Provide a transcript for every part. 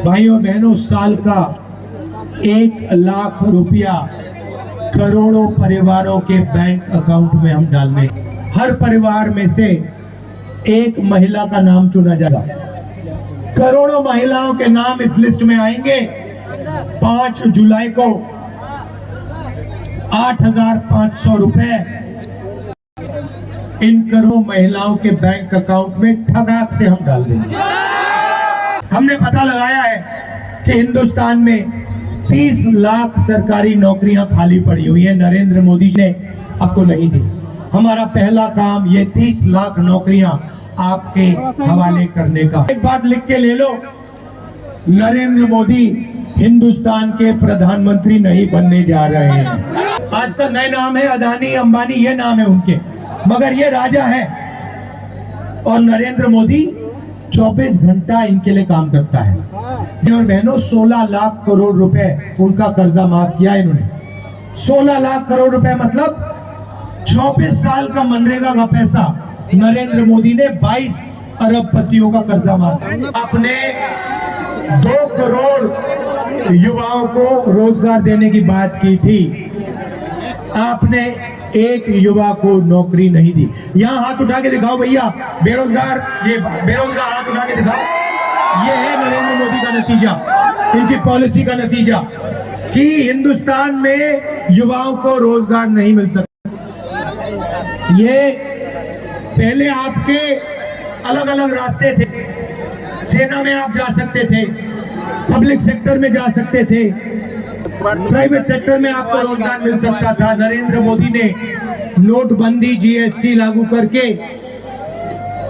भाइयों बहनों, साल का 1 लाख रुपया करोड़ों परिवारों के बैंक अकाउंट में हम डालने। हर परिवार में से एक महिला का नाम चुना जाएगा। करोड़ों महिलाओं के नाम इस लिस्ट में आएंगे। 5 जुलाई को 8,500 रुपए इन करोड़ों महिलाओं के बैंक अकाउंट में ठगाक से हम डाल देंगे। हमने पता लगाया है कि हिंदुस्तान में 30 लाख सरकारी नौकरियां खाली पड़ी हुई है। नरेंद्र मोदी ने आपको नहीं दी। हमारा पहला काम ये 30 लाख नौकरियां आपके हवाले करने का। एक बात लिख के ले लो, नरेंद्र मोदी हिंदुस्तान के प्रधानमंत्री नहीं बनने जा रहे हैं। आजकल नए नाम है अदानी अंबानी, ये नाम है उनके, मगर ये राजा है। और नरेंद्र मोदी 24 घंटा इनके लिए काम करता है। और बहनों, 16 लाख करोड़ रुपए उनका कर्जा माफ किया इन्होंने। 16 लाख करोड़ रुपए मतलब 24 साल का मनरेगा का पैसा नरेंद्र मोदी ने 22 अरबपतियों का कर्जा माफ किया। आपने 2 करोड़ युवाओं को रोजगार देने की बात की थी, आपने एक युवा को नौकरी नहीं दी। यहां हाथ उठा के दिखाओ भैया, बेरोजगार, ये बेरोजगार हाथ उठा के दिखाओ। ये है नरेंद्र मोदी का नतीजा, इनकी पॉलिसी का नतीजा कि हिंदुस्तान में युवाओं को रोजगार नहीं मिल सकता। ये पहले आपके अलग अलग रास्ते थे। सेना में आप जा सकते थे, पब्लिक सेक्टर में जा सकते थे, प्राइवेट सेक्टर में आपको रोजगार मिल सकता था। नरेंद्र मोदी ने नोटबंदी, जीएसटी लागू करके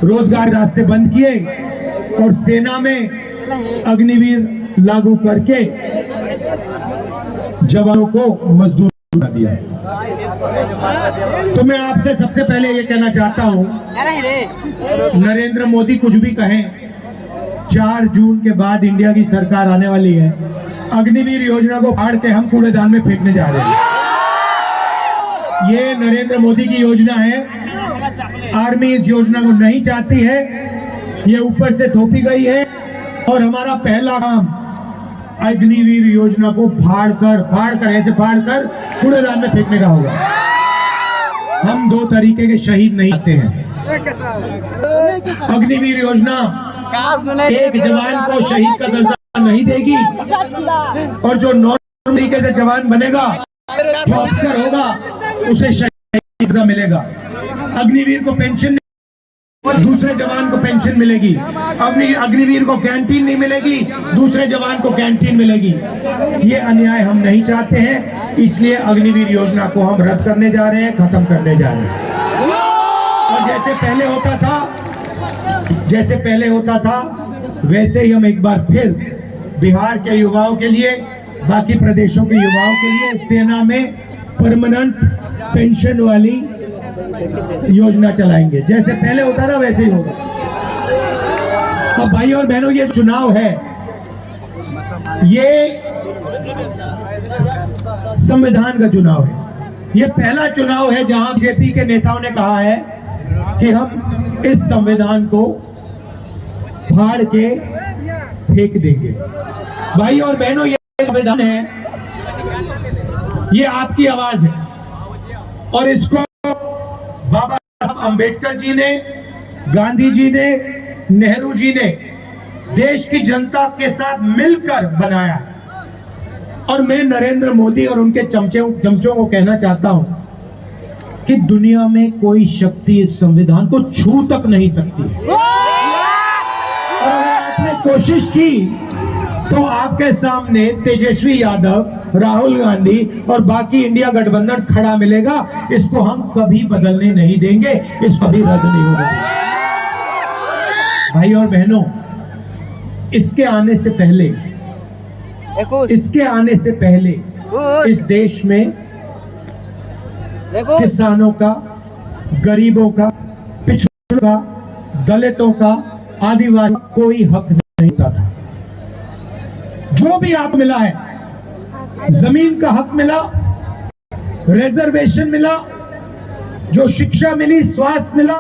रोजगार रास्ते बंद किए और सेना में अग्निवीर लागू करके जवानों को मजदूर बना दिया। तो मैं आपसे सबसे पहले ये कहना चाहता हूं, नरेंद्र मोदी कुछ भी कहें, 4 जून के बाद इंडिया की सरकार आने वाली है। अग्निवीर योजना को फाड़ के हम कूड़ेदान में फेंकने जा रहे हैं। ये नरेंद्र मोदी की योजना है। आर्मी इस योजना को नहीं चाहती है, ये ऊपर से थोपी गई है। और हमारा पहला काम अग्निवीर योजना को फाड़ कर कूड़ेदान में फेंकने का होगा। हम 2 तरीके के शहीद नहीं आते हैं। अग्निवीर योजना एक जवान को शहीद का दर्जा नहीं देगी, और जो नॉर्मल तरीके से जवान बनेगा, जो अफसर होगा, उसे शहीद का मिलेगा। अग्निवीर को पेंशन, दूसरे जवान को पेंशन मिलेगी। अग्निवीर को कैंटीन नहीं मिलेगी, दूसरे जवान को कैंटीन मिलेगी। ये अन्याय हम नहीं चाहते हैं, इसलिए अग्निवीर योजना को हम रद्द करने जा रहे हैं, खत्म करने जा रहे हैं। और जैसे पहले होता था वैसे ही हम एक बार फिर बिहार के युवाओं के लिए, बाकी प्रदेशों के युवाओं के लिए सेना में परमानेंट पेंशन वाली योजना चलाएंगे। जैसे पहले होता था वैसे ही होगा। अब भाई और बहनों, ये चुनाव है, ये संविधान का चुनाव है। ये पहला चुनाव है जहां बीजेपी के नेताओं ने कहा है कि हम इस संविधान को फाड़ के फेंक देंगे। भाई और बहनों, ये संविधान है, ये आपकी आवाज है, और इसको बाबा साहब अंबेडकर जी ने, गांधी जी ने, नेहरू जी ने देश की जनता के साथ मिलकर बनाया। और मैं नरेंद्र मोदी और उनके चमचों को कहना चाहता हूं कि दुनिया में कोई शक्ति इस संविधान को छू तक नहीं सकती। और अगर आपने कोशिश की तो आपके सामने तेजस्वी यादव, राहुल गांधी और बाकी इंडिया गठबंधन खड़ा मिलेगा। इसको हम कभी बदलने नहीं देंगे, इसको कभी रद्द नहीं होगा। भाई और बहनों, इसके आने से पहले इस देश में किसानों का, गरीबों का, पिछड़ों का, दलितों का, आदिवासी कोई हक नहीं होता था। जो भी आप मिला है, जमीन का हक मिला, रिजर्वेशन मिला, जो शिक्षा मिली, स्वास्थ्य मिला,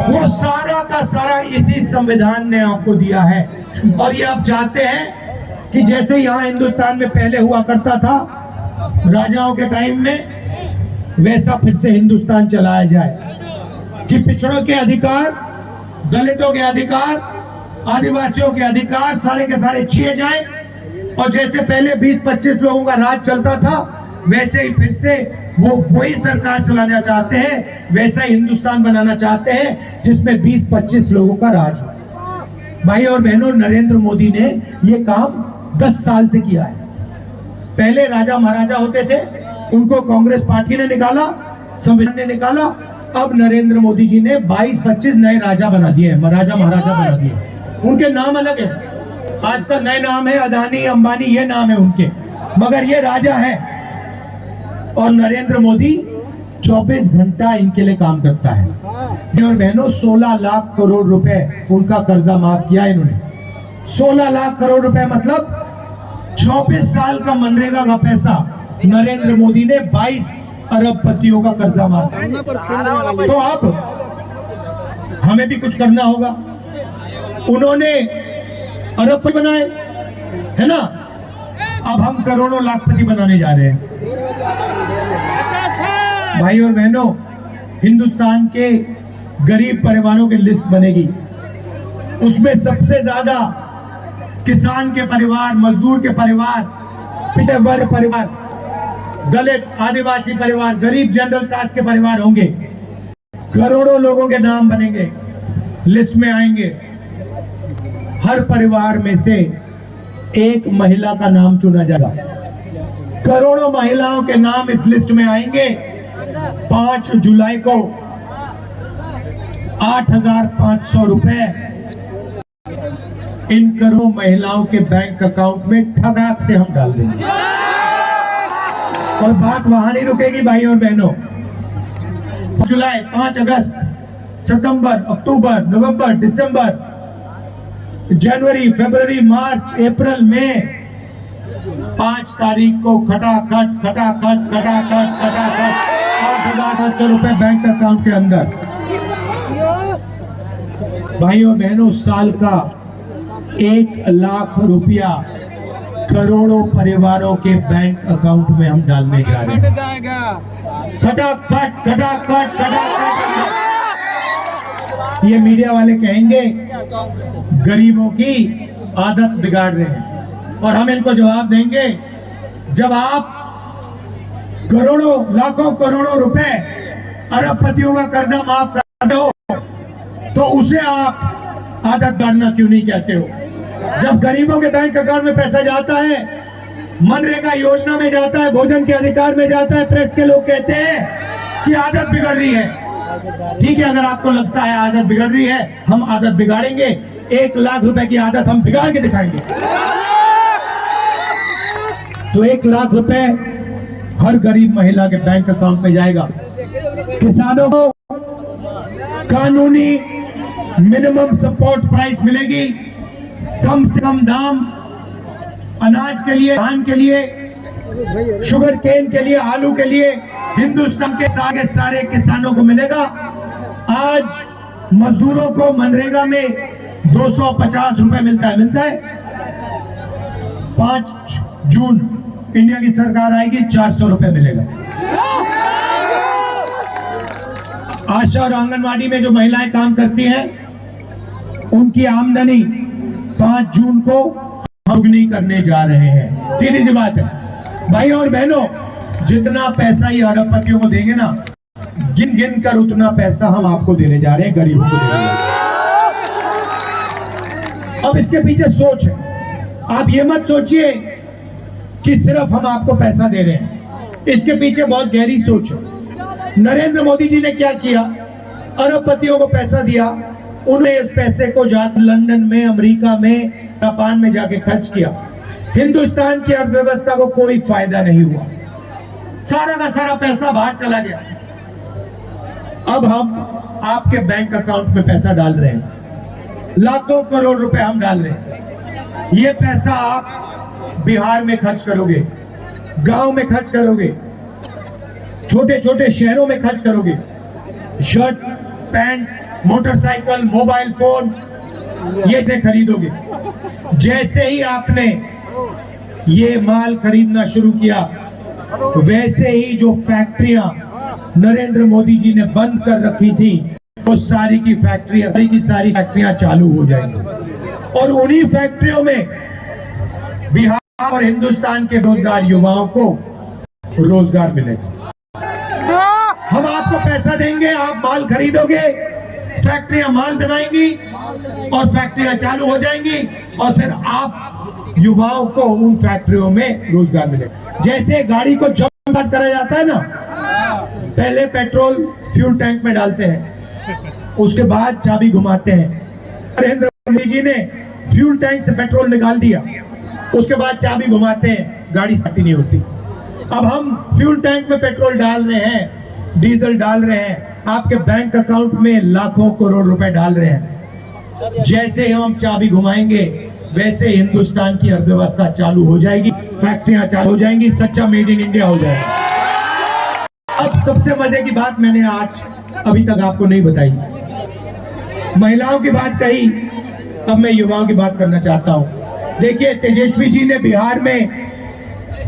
वो सारा का सारा इसी संविधान ने आपको दिया है। और ये आप चाहते हैं कि जैसे यहाँ हिंदुस्तान में पहले हुआ करता था राजाओं के टाइम में, वैसा फिर से हिंदुस्तान चलाया जाए कि पिछड़ों के अधिकार, दलितों के अधिकार, आदिवासियों के अधिकार सारे के सारे छीए जाए, और जैसे पहले 20-25 लोगों का राज चलता था वैसे ही फिर से वो वही सरकार चलाना चाहते हैं, वैसा ही हिंदुस्तान बनाना चाहते हैं जिसमें 20-25 लोगों का राज हो। भाई और बहनों, नरेंद्र मोदी ने ये काम 10 साल से किया है। पहले राजा महाराजा होते थे, उनको कांग्रेस पार्टी ने निकाला, संविधान ने निकाला। अब नरेंद्र मोदी जी ने 22-25 नए राजा बना दिए हैं, राजा महाराजा बना दिए। उनके नाम अलग है, आजकल नए नाम है, अदानी अंबानी ये नाम है उनके, मगर ये राजा है। और नरेंद्र मोदी 24 घंटा इनके लिए काम करता है। और बहनों, 16 लाख करोड़ रुपए उनका कर्जा माफ किया इन्होंने। 16 लाख करोड़ रुपए मतलब 24 साल का मनरेगा का पैसा नरेंद्र मोदी ने 22 अरबपतियों का कर्जा माफ किया। तो अब हमें भी कुछ करना होगा। उन्होंने अरबपति बनाए, है ना, अब हम करोड़ों लाखपति बनाने जा रहे हैं। भाई और बहनों, हिंदुस्तान के गरीब परिवारों की लिस्ट बनेगी, उसमें सबसे ज्यादा किसान के परिवार, मजदूर के परिवार, पिछड़े वर्ग परिवार, दलित आदिवासी परिवार, गरीब जनरल कास्ट के परिवार होंगे। करोड़ों लोगों के नाम बनेंगे, लिस्ट में आएंगे। हर परिवार में से एक महिला का नाम चुना जाएगा। करोड़ों महिलाओं के नाम इस लिस्ट में आएंगे। 5 जुलाई को 8,500 रुपए इन करोड़ों महिलाओं के बैंक अकाउंट में ठगाक से हम डाल देंगे। और बात वहां नहीं रुकेगी भाई और बहनों। 5 जुलाई, 5 अगस्त, सितंबर, अक्टूबर, नवंबर, दिसंबर, जनवरी, फरवरी, मार्च, अप्रैल, मई, 5 तारीख को खटाखट 8,500 रुपए बैंक अकाउंट के अंदर। भाई और बहनों, साल का 1 लाख रुपया करोड़ों परिवारों के बैंक अकाउंट में हम डालने जा रहे हैं। खटाखट। ये मीडिया वाले कहेंगे गरीबों की आदत बिगाड़ रहे हैं, और हम इनको जवाब देंगे, जब आप करोड़ों, लाखों करोड़ों रुपए अरबपतियों का कर्जा माफ करते हो, तो उसे आप आदत बिगाड़ना क्यों नहीं कहते हो? जब गरीबों के बैंक अकाउंट में पैसा जाता है, मनरेगा योजना में जाता है, भोजन के अधिकार में जाता है, प्रेस के लोग कहते हैं कि आदत बिगड़ रही है। ठीक है, अगर आपको लगता है आदत बिगड़ रही है, हम आदत बिगाड़ेंगे। 1 लाख रुपए की आदत हम बिगाड़ के दिखाएंगे। तो 1 लाख रुपए हर गरीब महिला के बैंक अकाउंट में जाएगा। किसानों को कानूनी मिनिमम सपोर्ट प्राइस मिलेगी, कम से कम दाम अनाज के लिए, धान के लिए, शुगर केन के लिए, आलू के लिए हिंदुस्तान के सारे किसानों को मिलेगा। आज मजदूरों को मनरेगा में 250 रुपए मिलता है। 5 जून इंडिया की सरकार आएगी, 400 रुपए मिलेगा। आशा और आंगनवाड़ी में जो महिलाएं काम करती हैं, उनकी आमदनी 5 जून को दोगुनी करने जा रहे हैं। सीधी सी बात है भाई और बहनों, जितना पैसा ये अरबपतियों को देंगे ना, गिन गिन कर उतना पैसा हम आपको देने जा रहे हैं, गरीबों को देने जा रहे हैं। अब इसके पीछे सोच है, आप ये मत सोचिए कि सिर्फ हम आपको पैसा दे रहे हैं, इसके पीछे बहुत गहरी सोच है। नरेंद्र मोदी जी ने क्या किया? अरबपतियों को पैसा दिया, उन्हें इस पैसे को जाकर लंदन में, अमेरिका में, जापान में जाके खर्च किया। हिंदुस्तान की अर्थव्यवस्था को कोई फायदा नहीं हुआ, सारा का सारा पैसा बाहर चला गया। अब हम आपके बैंक अकाउंट में पैसा डाल रहे हैं, लाखों करोड़ रुपए हम डाल रहे हैं। ये पैसा आप बिहार में खर्च करोगे, गांव में खर्च करोगे, छोटे छोटे शहरों में खर्च करोगे। Shirt, pant, motorcycle, mobile phone, ये थे खरीदोगे। जैसे ही आपने ये माल खरीदना शुरू किया, वैसे ही जो फैक्ट्रियां नरेंद्र मोदी जी ने बंद कर रखी थी, वो सारी की सारी फैक्ट्रियां चालू हो जाएंगी। और उन्हीं फैक्ट्रियों में बिहार और हिंदुस्तान के रोजगार युवाओं को रोजगार मिलेगा। हम आपको पैसा देंगे, आप माल खरीदोगे, फैक्ट्रियां माल बनाएंगी और फैक्ट्रियां चालू हो जाएंगी, और फिर आप युवाओं को उन फैक्ट्रियों में रोजगार मिलेगा। जैसे गाड़ी को जंप करा जाता है ना, पहले पेट्रोल फ्यूल टैंक में डालते हैं, उसके बाद चाबी घुमाते हैं। नरेंद्र मोदी जी ने फ्यूल टैंक से पेट्रोल निकाल दिया, उसके बाद चाबी घुमाते हैं, गाड़ी स्टार्ट नहीं होती। अब हम फ्यूल टैंक में पेट्रोल डाल रहे हैं, डीजल डाल रहे हैं, आपके बैंक अकाउंट में लाखों करोड़ रुपए डाल रहे हैं। जैसे हम चाबी घुमाएंगे, वैसे हिंदुस्तान की अर्थव्यवस्था चालू हो जाएगी, फैक्ट्रियां चालू हो जाएंगी, सच्चा मेड इन इंडिया हो जाएगा। अब सबसे मजे की बात मैंने आज अभी तक आपको नहीं बताई। महिलाओं की बात कही, अब मैं युवाओं की बात करना चाहता हूं। देखिए, तेजस्वी जी ने बिहार में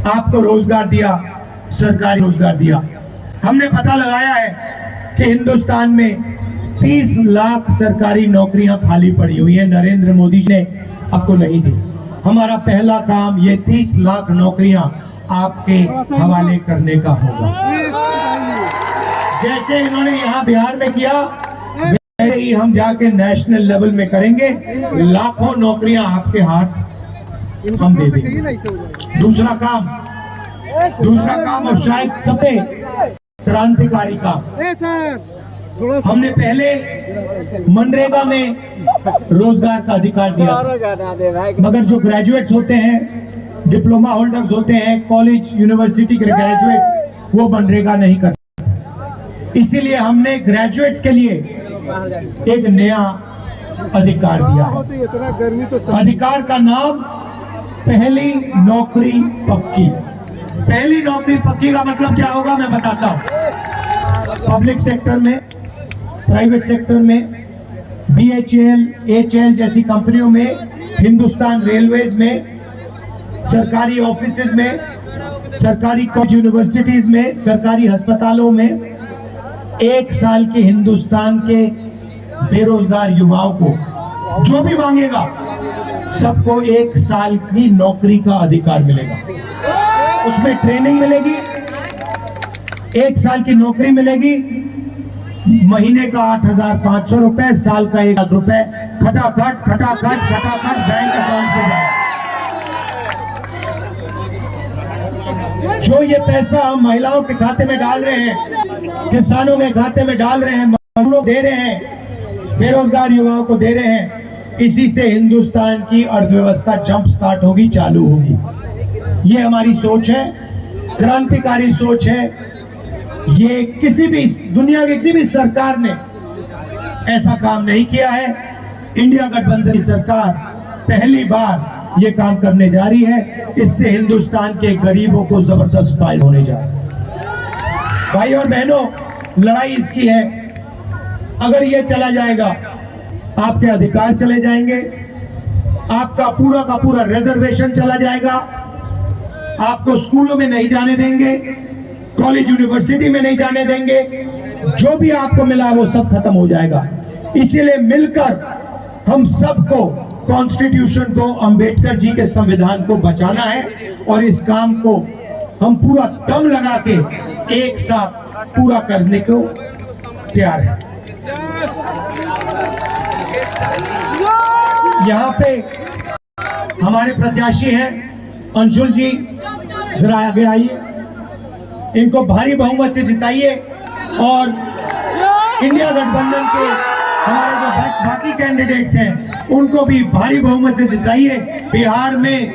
आपको रोजगार दिया, सरकारी रोजगार दिया। हमने पता लगाया है कि हिंदुस्तान में 30 लाख सरकारी नौकरियां खाली पड़ी हुई है, नरेंद्र मोदी जी ने आपको नहीं दी। हमारा पहला काम ये 30 लाख नौकरियां आपके हवाले करने का होगा। जैसे इन्होंने यहाँ बिहार में किया, वैसे ही हम जाके नेशनल लेवल में करेंगे। लाखों नौकरियां आपके हाथ हम दे देंगे। दूसरा काम और शायद सबसे क्रांतिकारी काम, हमने पहले मनरेगा में रोजगार का अधिकार दिया, मगर जो ग्रेजुएट्स होते हैं, डिप्लोमा होल्डर्स होते हैं, कॉलेज यूनिवर्सिटी के ग्रेजुएट्स, वो मनरेगा नहीं करते। इसीलिए हमने ग्रेजुएट्स के लिए एक नया अधिकार दिया है। अधिकार का नाम पहली नौकरी पक्की। पहली नौकरी पक्की का मतलब क्या होगा मैं बताता हूं। पब्लिक सेक्टर में, प्राइवेट सेक्टर में, BHEL, HAL जैसी कंपनियों में, हिंदुस्तान रेलवेज में, सरकारी ऑफिसेज में, सरकारी कॉलेज यूनिवर्सिटीज में, सरकारी अस्पतालों में 1 साल के हिंदुस्तान के बेरोजगार युवाओं को जो भी मांगेगा सबको 1 साल की नौकरी का अधिकार मिलेगा। उसमें ट्रेनिंग मिलेगी, 1 साल की नौकरी मिलेगी, महीने का 8,500 रुपए, साल का 1 लाख रुपए खटाखट बैंक अकाउंट में जाए। जो ये पैसा हम महिलाओं के खाते में डाल रहे हैं, किसानों के खाते में डाल रहे हैं, मजदूरों दे रहे हैं, बेरोजगार युवाओं को दे रहे हैं, इसी से हिंदुस्तान की अर्थव्यवस्था जंप स्टार्ट होगी, चालू होगी। ये हमारी सोच है, क्रांतिकारी सोच है। ये किसी भी दुनिया की किसी भी सरकार ने ऐसा काम नहीं किया है। इंडिया गठबंधन की सरकार पहली बार ये काम करने जा रही है। इससे हिंदुस्तान के गरीबों को जबरदस्त फायदा होने जा रहा है। भाई और बहनों, लड़ाई इसकी है, अगर ये चला जाएगा आपके अधिकार चले जाएंगे, आपका पूरा का पूरा रिजर्वेशन चला जाएगा, आपको स्कूलों में नहीं जाने देंगे, कॉलेज यूनिवर्सिटी में नहीं जाने देंगे, जो भी आपको मिला वो सब खत्म हो जाएगा। इसीलिए मिलकर हम सबको कॉन्स्टिट्यूशन को, अंबेडकर जी के संविधान को बचाना है, और इस काम को हम पूरा दम लगा के एक साथ पूरा करने को तैयार है। यहाँ पे हमारे प्रत्याशी हैं अंशुल जी, जरा आगे आइए, इनको भारी बहुमत से जिताइए, और इंडिया गठबंधन के हमारे जो बाकी कैंडिडेट्स हैं उनको भी भारी बहुमत से जिताइए। बिहार में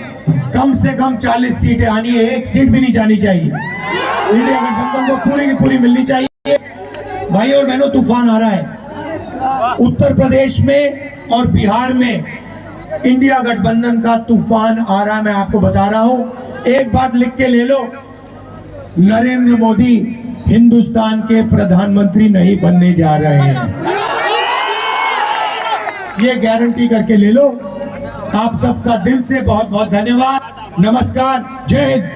कम से कम 40 सीटें आनी है, 1 सीट भी नहीं जानी चाहिए। इंडिया गठबंधन को पूरी की पूरी मिलनी चाहिए। भाई और बहनों, तूफान आ रहा है उत्तर प्रदेश में और बिहार में, इंडिया गठबंधन का तूफान आ रहा है। मैं आपको बता रहा हूं, एक बात लिख के ले लो, नरेंद्र मोदी हिंदुस्तान के प्रधानमंत्री नहीं बनने जा रहे हैं। ये गारंटी करके ले लो। आप सबका दिल से बहुत बहुत धन्यवाद। नमस्कार, जय हिंद।